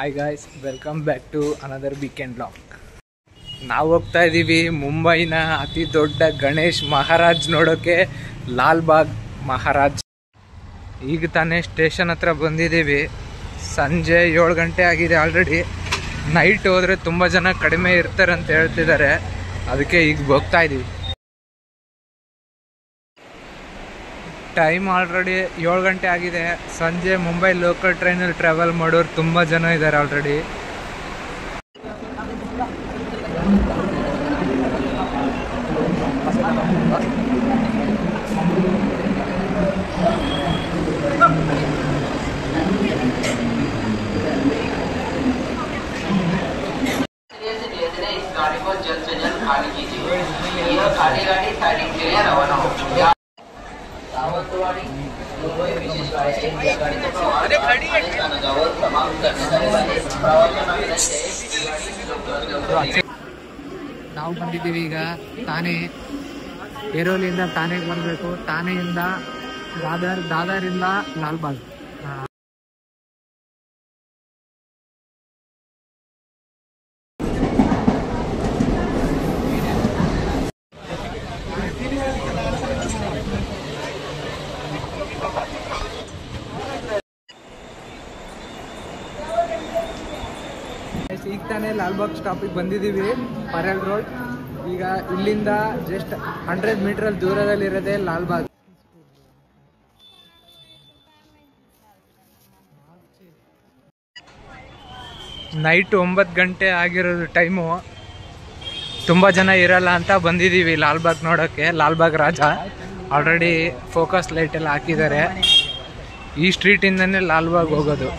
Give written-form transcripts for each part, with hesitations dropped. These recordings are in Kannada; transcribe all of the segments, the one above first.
Hi guys, welcome back to another weekend blog. ನಾವು ಹೋಗ್ತಾ ಇದ್ದೀವಿ ಮುಂಬೈನ ಅತಿ ದೊಡ್ಡ ಗಣೇಶ್ ಮಹಾರಾಜ್ ನೋಡೋಕ್ಕೆ, ಲಾಲ್ಬಾಗ್ ಮಹಾರಾಜ್. ಈಗ ತಾನೇ ಸ್ಟೇಷನ್ ಹತ್ರ ಬಂದಿದ್ದೀವಿ. ಸಂಜೆ 7 ಗಂಟೆ ಆಗಿದೆ ಆಲ್ರೆಡಿ. ನೈಟ್ ಹೋದರೆ ತುಂಬ ಜನ ಕಡಿಮೆ ಇರ್ತಾರೆ ಅಂತ ಹೇಳ್ತಿದ್ದಾರೆ, ಅದಕ್ಕೆ ಈಗ ಹೋಗ್ತಾ ಇದ್ದೀವಿ. ಟೈಮ್ ಆಲ್ರೆಡಿ 7 ಗಂಟೆ ಆಗಿದೆ. ಸಂಜೆ ಮುಂಬೈ ಲೋಕಲ್ ಟ್ರೈನಲ್ಲಿ ಟ್ರಾವೆಲ್ ಮಾಡೋರು ತುಂಬ ಜನ ಇದ್ದಾರೆ ಆಲ್ರೆಡಿ. ನಾವು ಬಂದಿದ್ದೀವಿ ಈಗ ತಾನೇ. ಏರೋಲಿಯಿಂದ ತಾನೆಗೆ ಬರಬೇಕು, ತಾನೆಯಿಂದ ದಾದರಿಂದ ಲಾಲ್ಬಾಗ್. ಈಗ ತಾನೇ ಲಾಲ್ಬಾಗ್ ಸ್ಟಾಪಿಗೆ ಬಂದಿದ್ದೀವಿ, ಪರೇಲ್ ರೋಡ್. ಈಗ ಇಲ್ಲಿಂದ ಜಸ್ಟ್ 100 ಮೀಟರ್ ದೂರದಲ್ಲಿರೋದೇ ಲಾಲ್ಬಾಗ್. ನೈಟ್ 9 ಗಂಟೆ ಆಗಿರೋದು ಟೈಮು. ತುಂಬ ಜನ ಇರಲ್ಲ ಅಂತ ಬಂದಿದ್ದೀವಿ ಲಾಲ್ಬಾಗ್ ನೋಡೋಕ್ಕೆ. ಲಾಲ್ಬಾಗ್ ರಾಜ ಆಲ್ರೆಡಿ ಫೋಕಸ್ ಲೈಟ್ ಎಲ್ಲ ಹಾಕಿದ್ದಾರೆ. ಈ ಸ್ಟ್ರೀಟಿಂದನೇ ಲಾಲ್ಬಾಗ್ ಹೋಗೋದು.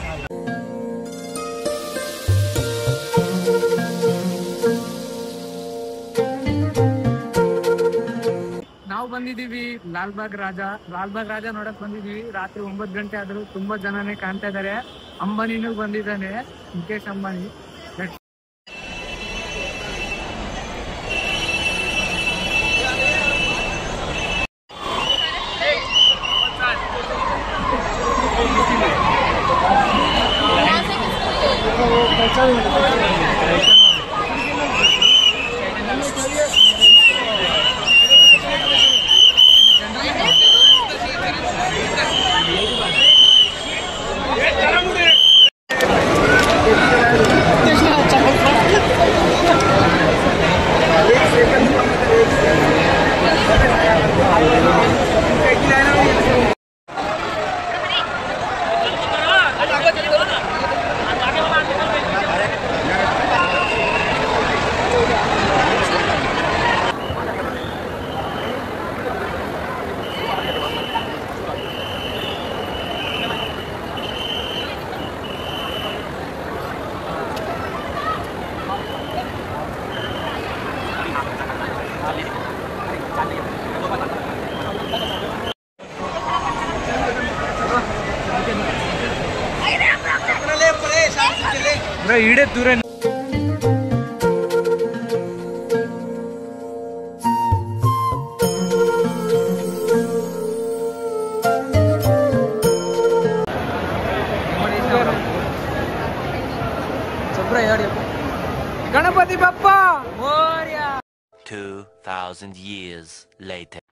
ನಾವು ಬಂದಿದ್ದೀವಿ ಲಾಲ್ಬಾಗ್ ರಾಜ ನೋಡಕ್ ಬಂದಿದ್ದೀವಿ. ರಾತ್ರಿ 9 ಗಂಟೆ ಆದ್ರೂ ತುಂಬಾ ಜನನೇ ಕಾಣ್ತಾ ಇದ್ದಾರೆ. ಅಂಬಾನಿನೂ ಬಂದಿದ್ದಾನೆ, ಮುಖೇಶ್ ಅಂಬಾನಿ. ಈಡೇ ದೂರ ಗಣಪತಿ ಬಪ್ಪ ಮೋರ್ಯ. 2000 years later.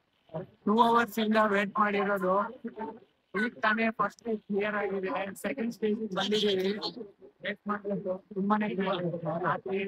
2 hours ಇಂದ ವೇಟ್ ಮಾಡಿರೋದು. ಈಗ ತಾನೇ ಫಸ್ಟ್ ಸ್ಟೇಜ್ ಕ್ಲಿಯರ್ ಆಗಿದೆ. ಸೆಕೆಂಡ್ ಸ್ಟೇಜ್ ಬಂದಿದ್ದೀವಿ. ವೇಟ್ ಮಾಡಬೇಕು, ತುಂಬಾನೇ ರಾತ್ರಿ.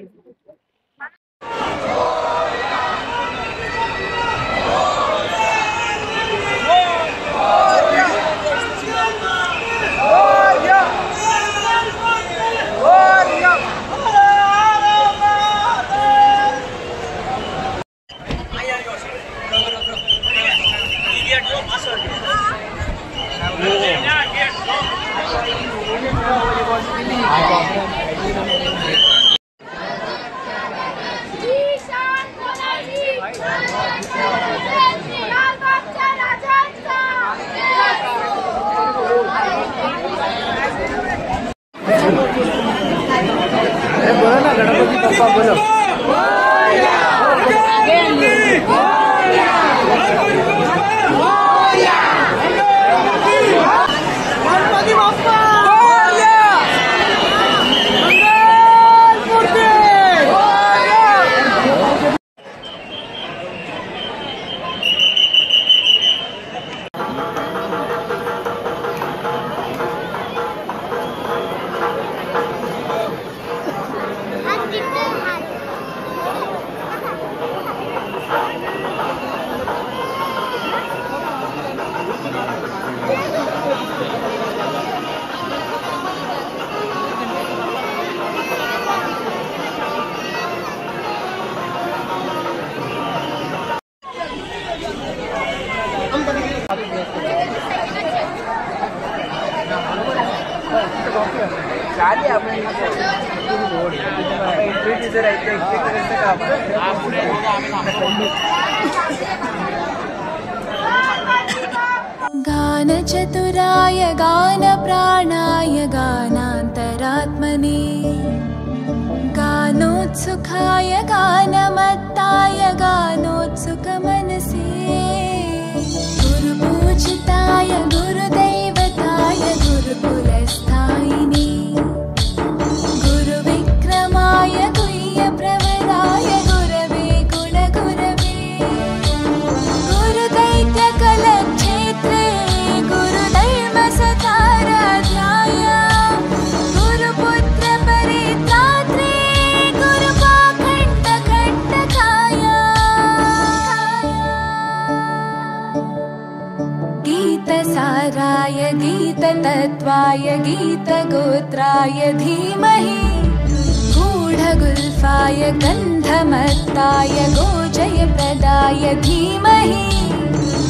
बोलो ना गणपति बप्पा बोलो. गणपति बप्पा गान चतुराय गान प्राणाय गानान्तरात्मने गानोत्सुकाय गानमत्ताय गानोत्सुकमनसे गुरुपूजिताय गुरुदैवताय गुरुकुलस्थायिने गुरुविक्रमाय गुह्यप्रवराय गुरवे गुणगुरवे गुरुदैत्यकलक्षेत्रे गुरुधर्मसताराध्याय गुरुपुत्रपरित्रात्रे गुरुपाखण्डकण्टकाय गीतसाराय गीततत्त्वाय गीतगोत्राय धीमहि गूढगुल्फाय गन्धमत्ताय गोजयप्रदाय धीमहि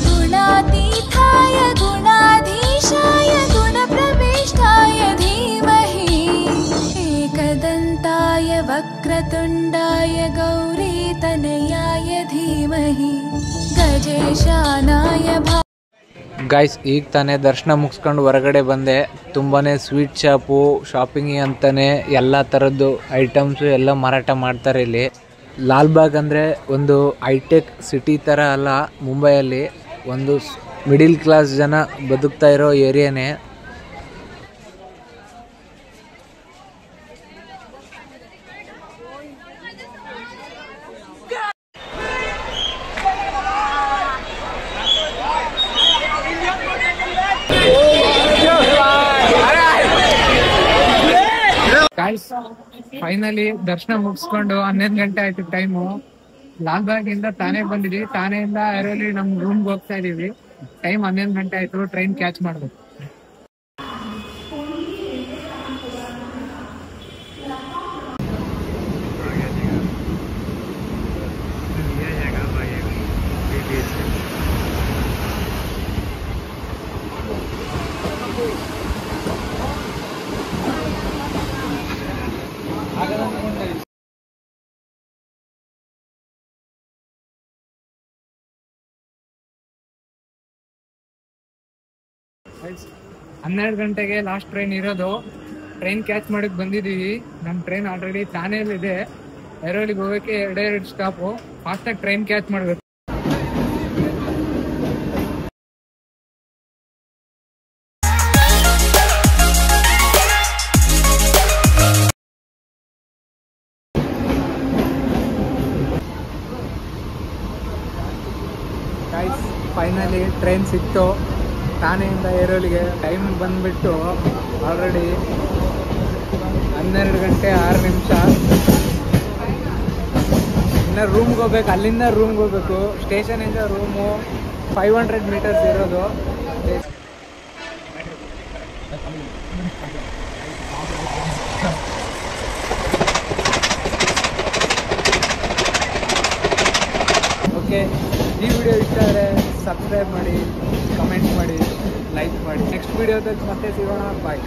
गुणातीताय गुणाधीशाय गुणप्रविष्टाय धीमहि एकदन्ताय वक्रतुण्डाय गौरीतनयाय धीमहि गजेशानाय ಗೈಸ್ ಈಗ ತಾನೇ ದರ್ಶನ ಮುಗಿಸ್ಕೊಂಡು ಹೊರಗಡೆ ಬಂದೆ. ತುಂಬಾ ಸ್ವೀಟ್ ಶಾಪು ಶಾಪಿಂಗ್ ಅಂತಾನೆ ಎಲ್ಲ ಥರದ್ದು ಐಟಮ್ಸು ಎಲ್ಲ ಮಾರಾಟ ಮಾಡ್ತಾರೆ ಇಲ್ಲಿ. ಲಾಲ್ಬಾಗ್ ಅಂದರೆ ಒಂದು ಹೈಟೆಕ್ ಸಿಟಿ ಥರ ಅಲ್ಲ, ಮುಂಬೈಯಲ್ಲಿ ಒಂದು ಮಿಡಿಲ್ ಕ್ಲಾಸ್ ಜನ ಬದುಕ್ತಾ ಇರೋ ಏರಿಯಾನೇ. ಫೈನಲಿ ದರ್ಶನ ಮುಗಿಸ್ಕೊಂಡು 11 ಗಂಟೆ ಆಯ್ತು ಟೈಮು. ಲಾಲ್ಬಾಗ್ ಇಂದ ತಾನೇ ಬಂದಿದ್ವಿ, ತಾನೆಯಿಂದ ಐರೋಲಿ ನಮ್ ರೂಮ್ಗೆ ಹೋಗ್ತಾ ಇದೀವಿ. ಟೈಮ್ 11 ಗಂಟೆ ಆಯ್ತು, ಟ್ರೈನ್ ಕ್ಯಾಚ್ ಮಾಡ್ಬೇಕು. ಹನ್ನೆರಡು ಗಂಟೆಗೆ ಲಾಸ್ಟ್ ಟ್ರೈನ್ ಇರೋದು. ಟ್ರೈನ್ ಕ್ಯಾಚ್ ಮಾಡಕ್ ಬಂದಿದೀವಿ. ನಮ್ ಟ್ರೈನ್ ಆಲ್ರೆಡಿ ತಾನೇಲಿದೆ. ಐರೋಲಿಗೆ ಹೋಗಕ್ಕೆ 2 ಸ್ಟಾಪು. ಫಾಸ್ಟಾಗಿ ಟ್ರೈನ್ ಕ್ಯಾಚ್ ಮಾಡ್ಬೇಕು. ಫೈನಲಿ ಟ್ರೈನ್ ಸಿಕ್ತು ತಾನೆಯಿಂದ ಏರೋಲಿಗೆ. ಟೈಮ್ ಬಂದ್ಬಿಟ್ಟು ಆಲ್ರೆಡಿ 12 ಗಂಟೆ 6 ನಿಮಿಷ. ಇನ್ನು ರೂಮ್ಗೆ ಹೋಗ್ಬೇಕು, ಅಲ್ಲಿಂದ ರೂಮ್ಗೆ ಹೋಗ್ಬೇಕು. ಸ್ಟೇಷನಿಂದ ರೂಮು 500 ಮೀಟರ್ಸ್ ಇರೋದು. ಓಕೆ, ಈ ವಿಡಿಯೋ ಇಷ್ಟ ಆದರೆ ಸಬ್ಸ್ಕ್ರೈಬ್ ಮಾಡಿ, ಕಮೆಂಟ್ ಮಾಡಿ, ಲೈಕ್ ಮಾಡಿ. ನೆಕ್ಸ್ಟ್ ವಿಡಿಯೋದಲ್ಲಿ ಮತ್ತೆ ಸಿಗೋಣ. ಬಾಯ್.